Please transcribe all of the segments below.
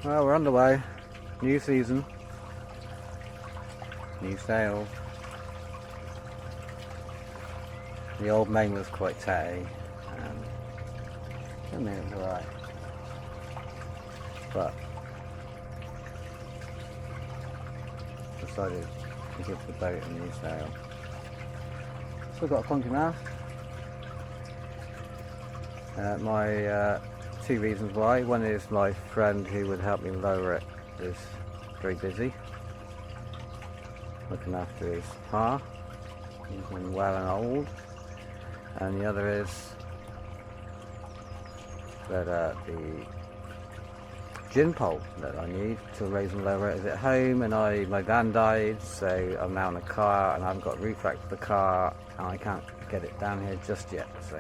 Well, we're underway. New season, new sail. The old main was quite tatty, and I mean it was alright. But decided to give the boat a new sail. Still got a clunky mast. My two reasons why. One is my friend who would help me lower it is very busy looking after his pa. He's been well and old. And the other is that the gin pole that I need to raise and lower it is at home, and my van died, so I'm now in a car and I haven't got a roof rack for the car and I can't get it down here just yet, so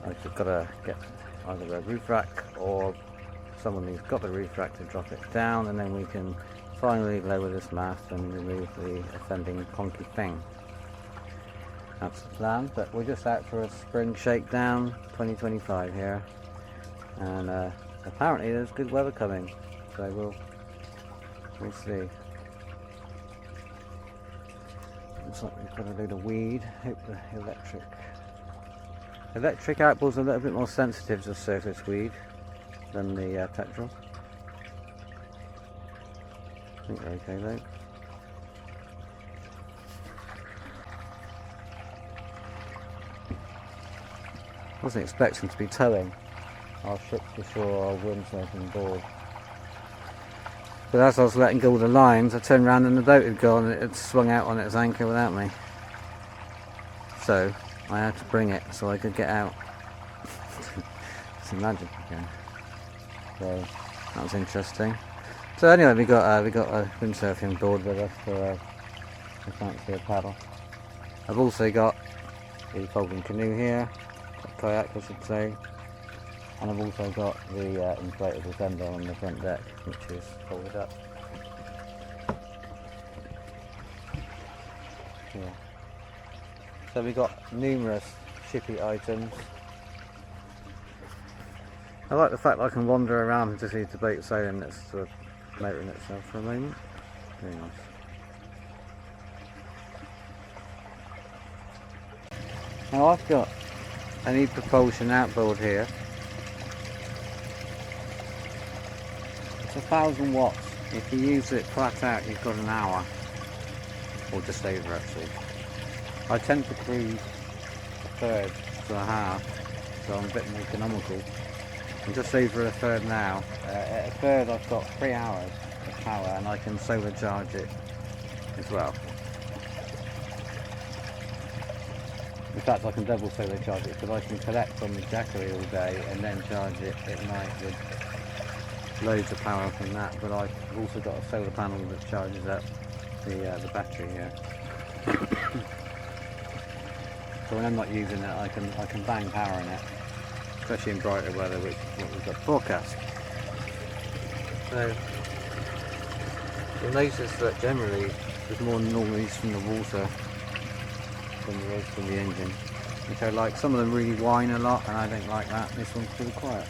I've just got to get either a roof rack or someone who's got the roof rack to drop it down, and then we can finally lower this mast and remove the offending clunky thing. That's the plan, but we're just out for a spring shakedown 2025 here, and apparently there's good weather coming, so we'll see. Looks like we've got a load of weed. Hope the electric outboards are a little bit more sensitive to surface weed than the petrol. I think they're okay though. Wasn't expecting to be towing our ship to shore, our windsurfing board. But as I was letting go of the lines, I turned around and the boat had gone and it had swung out on its anchor without me. So I had to bring it so I could get out. It's Madgic again. So that was interesting. So anyway, we got a windsurfing board with us for a fancy paddle. I've also got the folding canoe here, a kayak I should say, and I've also got the inflatable fender on the front deck, which is folded up. Yeah. So we've got numerous shippy items. I like the fact that I can wander around and just see the boat sailing that's sort of motoring itself for a moment. Very nice. Now I've got an e-propulsion outboard here. It's 1000 watts. If you use it flat out, you've got an hour, or just over actually. I tend to cruise a third to a half, so I'm a bit more economical. I'm just over a third now. At a third I've got 3 hours of power, and I can solar charge it as well. In fact, I can double solar charge it, because I can collect from the Jackery all day and then charge it at night with loads of power from that. But I've also got a solar panel that charges up the battery here. So when I'm not using it, I can bang power in it, especially in brighter weather, which is what we've got forecast. So you'll notice that generally there's more noise from the water than there is from the engine, which I like. Some of them really whine a lot and I don't like that. This one's pretty quiet.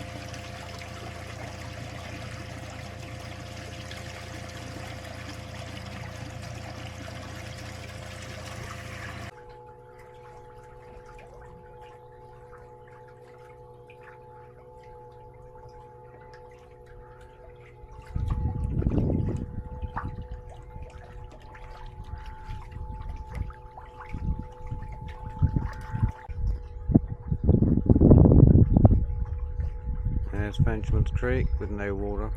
There's Frenchman's Creek with no water.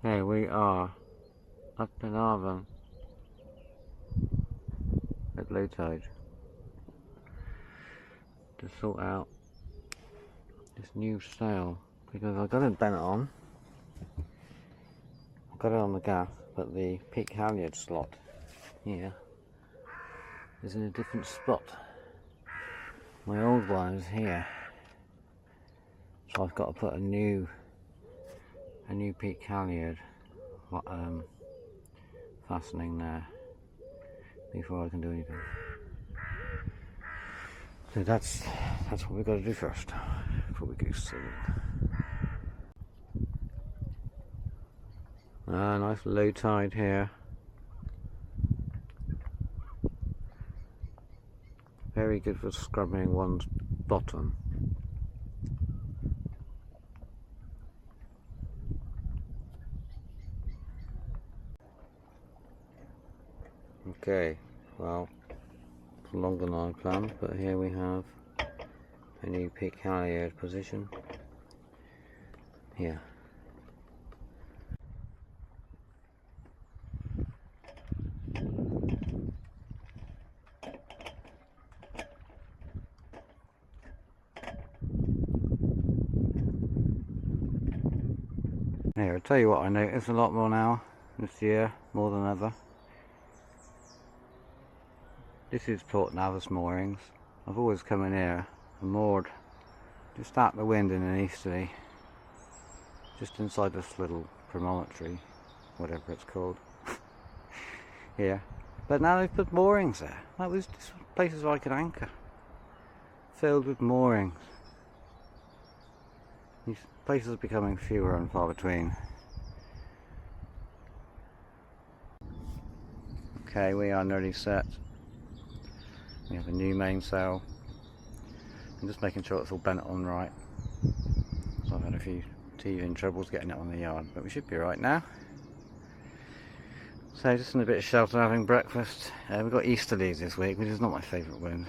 Here we are, up in harbour at low tide to sort out this new sail, because I've got it bent on. I've got it on the gaff, but the peak halyard slot here is in a different spot. My old one is here, so I've got to put a new peak halyard fastening there before I can do anything. So that's what we've got to do first before we go sailing. Nice low tide here. Very good for scrubbing one's bottom. Okay, well, it's longer than I planned, but here we have a new peak halyard position here. Here, I'll tell you what I notice a lot more now this year, more than ever. This is Port Navis moorings. I've always come in here and moored just out the wind in an easterly, just inside this little promontory, whatever it's called, here. But now they've put moorings there. That was just places where I could anchor, filled with moorings. These places are becoming fewer and far between. Okay, we are nearly set. We have a new mainsail. I'm just making sure it's all bent on right. So I've had a few teething troubles getting it on the yard, but we should be right now. So just in a bit of shelter having breakfast. We've got easterlies this week, which is not my favourite wind.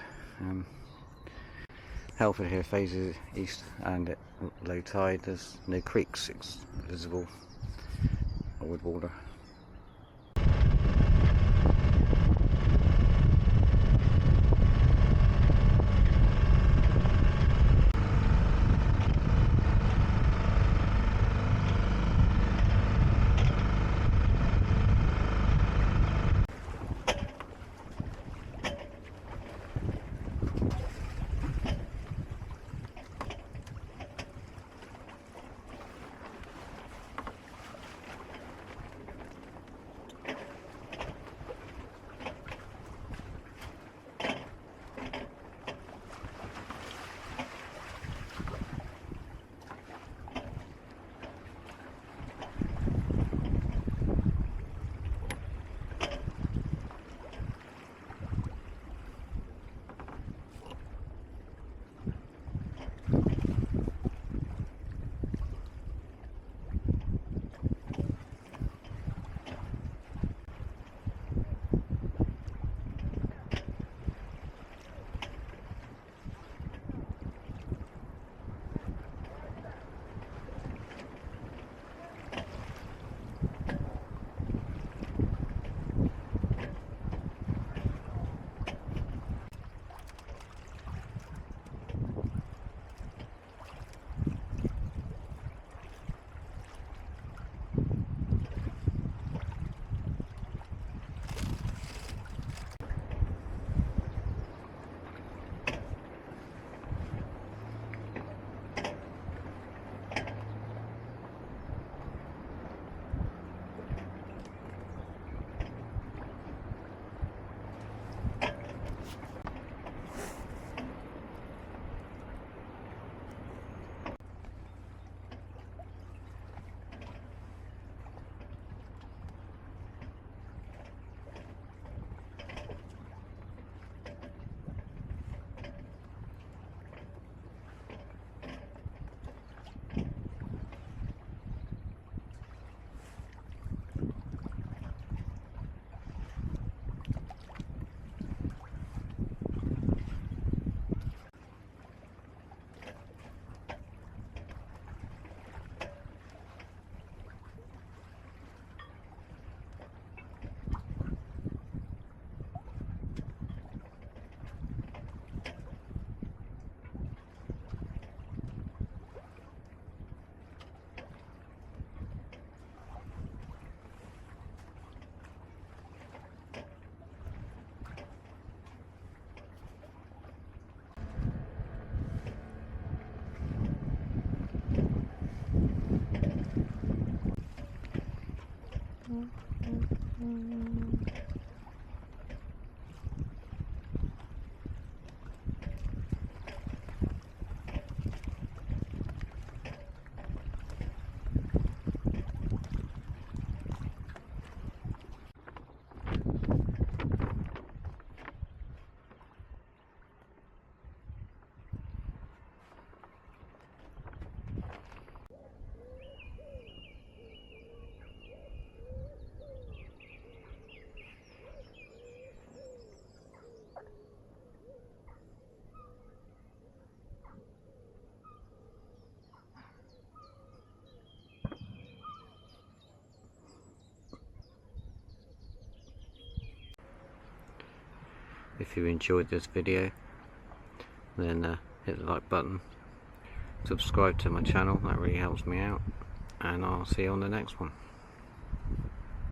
Helford here faces east, and at low tide there's no creeks visible or with water. If you enjoyed this video, then hit the like button, subscribe to my channel, that really helps me out, and I'll see you on the next one.